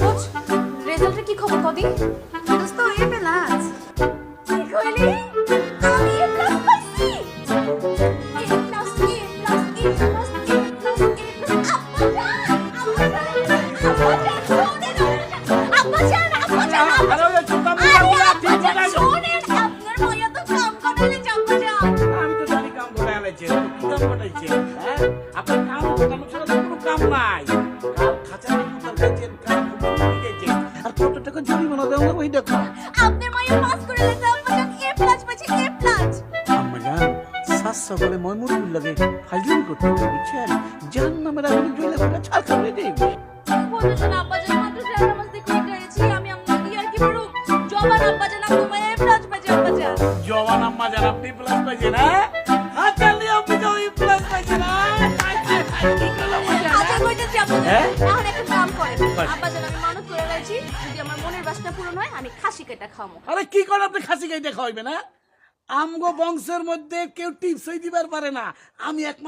বুঝ রেজাল্টের কি খবর কদি? দোস্ত এ প্লাস কি কইলি? আমি এ প্লাস পাইছি। এ প্লাস এ প্লাস এ প্লাস এ প্লাস এ প্লাস আব্বাজান আরে ওই চুপ থাকো, ঠিক করে আছো। শোনেন আপনার মাইয়া তো কাম করে আব্বাজান। আমি তো জানি কাম করে আলাইছে, কি কাম করাইছে? হ্যাঁ? আপনার কাম কাটানো ছাড়া তো কোনো কাম নাই। কাল খাঁচায় মুতাল খাইছেন, কাল মুতাল খাইছেন। আর কত টাকা জরিমানা দেওয়া হবে ওই দেখো। আপনার মাইয়া পাস করে লেছে আব্বাজান এ প্লাস পাইছে এ প্লাস। আম্মা জান, সাত সকালে ময়মুরুল লাগে ফাইজলাম করতে হবে, বুঝছেন? জাহান্নামের আগুনে জ্বলে ওটা ছারখার হয়ে যাবে। বলছেন আব্বাজান মাদ্রাসায় নামাজ দেখে উঠেছি আমি আপনার ইয়ার কি বড় জবান আব্বাজান আপনি মাইয়া এ প্লাস পাইছে আব্বাজান। জওয়ান আম্মা জান, আপনি প্লাস পাইছেন, হ্যাঁ? হাত চালিয়ে আপনি তো ওই প্লাস পাইছেন, হ্যাঁ? কি করলাম মজা, আচ্ছা কইতেছি আপনাদের হ্যাঁ? এখন একটা কাম করেন বল। আব্বাজান আমি মানত করে রয়েছি যদি আমার মনের বাসনা পূরণ হয় আমি খাসি কেটে খামো। আরে কি করে আপনি খাসি গাই দেখা হইবে না? আমগো বংশের মধ্যে কেউ টিপসই দিবার পারে না, আমি এক